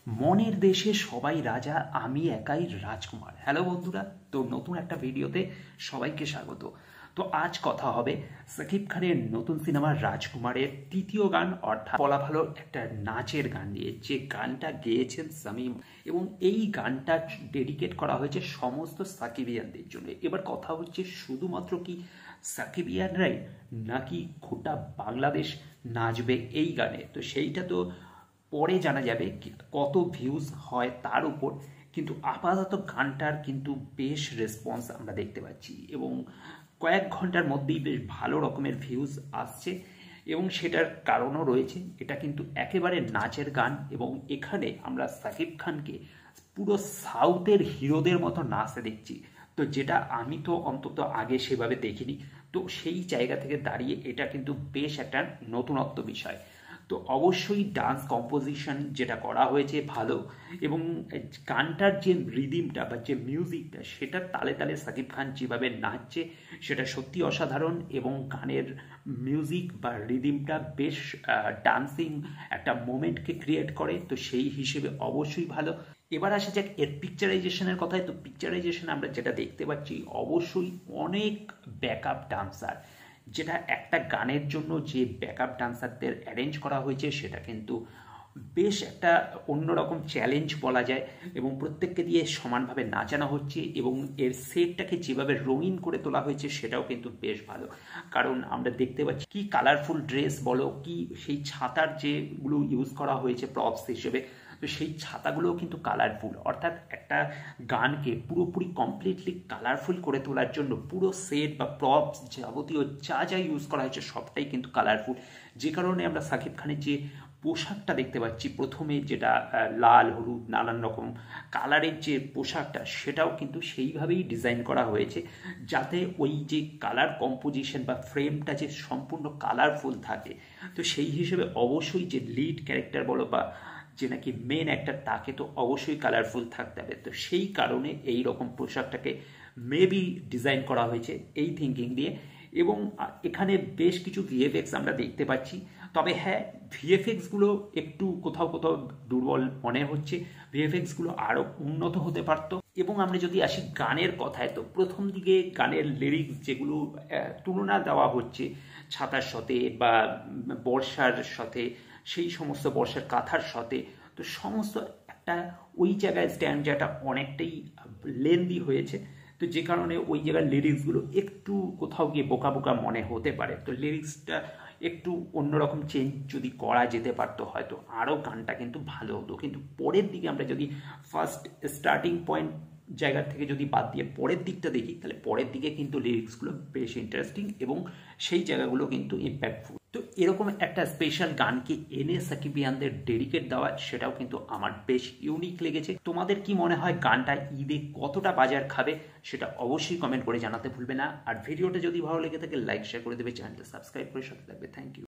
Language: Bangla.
মনের দেশে সবাই রাজা, আমি একাই রাজকুমার। হ্যালো বন্ধুরা, তো নতুন একটা ভিডিওতে সবাইকে স্বাগত। তো আজ কথা হবে সাকিব খানের নতুন সিনেমা রাজকুমারের তৃতীয় গান, অর্থাৎ বলা ভালো একটা নাচের গান নিয়ে, যে গানটা গেয়েছেন শামীম, এবং এই গানটা ডেডিকেট করা হয়েছে সমস্ত সাকিবিয়ানদের জন্য। এবার কথা হচ্ছে, শুধুমাত্র কি সাকিবিয়ানরাই নাকি গোটা বাংলাদেশ নাচবে এই গানে? তো সেইটা তো পরে জানা যাবে কত ভিউজ হয় তার উপর, কিন্তু আপাতত গানটার কিন্তু বেশ রেসপন্স আমরা দেখতে পাচ্ছি এবং কয়েক ঘন্টার মধ্যেই বেশ ভালো রকমের ভিউজ আসছে, এবং সেটার কারণও রয়েছে। এটা কিন্তু একেবারে নাচের গান, এবং এখানে আমরা সাকিব খানকে পুরো সাউথের হিরোদের মতো নাচতে দেখছি, তো যেটা আমি তো অন্তত আগে সেভাবে দেখিনি। তো সেই জায়গা থেকে দাঁড়িয়ে এটা কিন্তু বেশ একটা নতুনত্ব বিষয়। তো অবশ্যই ডান্স কম্পোজিশন যেটা করা হয়েছে ভালো, এবং গানটার যে রিদিমটা বা যে মিউজিকটা, সেটার তালে তালে সাকিব খান যেভাবে নাচছে সেটা সত্যি অসাধারণ, এবং গানের মিউজিক বা রিদিমটা বেশ ডান্সিং একটা মোমেন্টকে ক্রিয়েট করে, তো সেই হিসেবে অবশ্যই ভালো। এবার আসা যাক এর পিকচারাইজেশনের কথায়। তো পিকচারাইজেশন আমরা যেটা দেখতে পাচ্ছি, অবশ্যই অনেক ব্যাকআপ ডান্সার, যেটা একটা গানের জন্য যে ব্যাকআপ ডান্সারদের অ্যারেঞ্জ করা হয়েছে সেটা কিন্তু বেশ একটা অন্যরকম চ্যালেঞ্জ বলা যায়, এবং প্রত্যেককে দিয়ে সমানভাবে নাচানো হচ্ছে, এবং এর সেটটাকে যেভাবে রঙিন করে তোলা হয়েছে সেটাও কিন্তু বেশ ভালো। কারণ আমরা দেখতে পাচ্ছি কি কালারফুল ড্রেস বলো, কি সেই ছাতার যেগুলো ইউজ করা হয়েছে প্রপস হিসেবে, তো সেই ছাতাগুলোও কিন্তু কালারফুল। অর্থাৎ একটা গানকে পুরোপুরি কমপ্লিটলি কালারফুল করে তোলার জন্য পুরো সেট বা প্রপস যাবতীয় যা যা ইউজ করা হয়েছে সবটাই কিন্তু কালারফুল, যে কারণে আমরা সাকিব খানের যে পোশাকটা দেখতে পাচ্ছি প্রথমে, যেটা লাল হলুদ নানান রকম কালারের যে পোশাকটা, সেটাও কিন্তু সেইভাবেই ডিজাইন করা হয়েছে, যাতে ওই যে কালার কম্পোজিশন বা ফ্রেমটা যে সম্পূর্ণ কালারফুল থাকে। তো সেই হিসেবে অবশ্যই যে লিড ক্যারেক্টার বলো বা যে নাকি মেন একটা, তাকে তো অবশ্যই কালারফুল থাকতে হবে। তো সেই কারণে এই রকম পোশাকটাকে মেবি ডিজাইন করা হয়েছে এই থিঙ্কিং দিয়ে, এবং এখানে বেশ কিছু ভিএফএক্স আমরা দেখতে পাচ্ছি। তবে হ্যাঁ, ভিএফএক্সগুলো একটু কোথাও কোথাও দুর্বল মনে হচ্ছে, ভিএফএক্সগুলো আরও উন্নত হতে পারত। এবং আমরা যদি আসি গানের কথায়, তো প্রথম দিকে গানের লিরিক্স যেগুলো তুলনা দেওয়া হচ্ছে ছাতার সাথে বা বর্ষার সাথে, সেই সমস্ত বর্ষার কাঁথার সাথে, তো সমস্ত একটা ওই জায়গায় স্ট্যান্ড যেটা অনেকটাই লেন্দি হয়েছে, তো যে কারণে ওই জায়গার লিরিক্সগুলো একটু কোথাও গিয়ে বোকা বোকা মনে হতে পারে। তো লিরিক্সটা একটু অন্যরকম চেঞ্জ যদি করা যেতে পারতো, হয়তো আরও গানটা কিন্তু ভালো হতো। কিন্তু পরের দিকে আমরা যদি ফার্স্ট স্টার্টিং পয়েন্ট জায়গা থেকে যদি বাদ দিয়ে পরের দিকটা দেখি, তাহলে পরের দিকে কিন্তু লিরিক্সগুলো বেশ ইন্টারেস্টিং, এবং সেই জায়গাগুলো কিন্তু ইম্প্যাক্টফুল। তো এরকম একটা স্পেশাল গানকে এনে সাকিবিয়ানদের ডেডিকেট দেওয়া, সেটাও কিন্তু আমার বেশ ইউনিক লেগেছে। তোমাদের কি মনে হয় গানটা ঈদে কতটা বাজার খাবে, সেটা অবশ্যই কমেন্ট করে জানাতে ভুলবে না। আর ভিডিওটা যদি ভালো লেগে থাকে লাইক শেয়ার করে দেবে, চ্যানেলটা সাবস্ক্রাইব করে সাথে থাকবে। Thank you.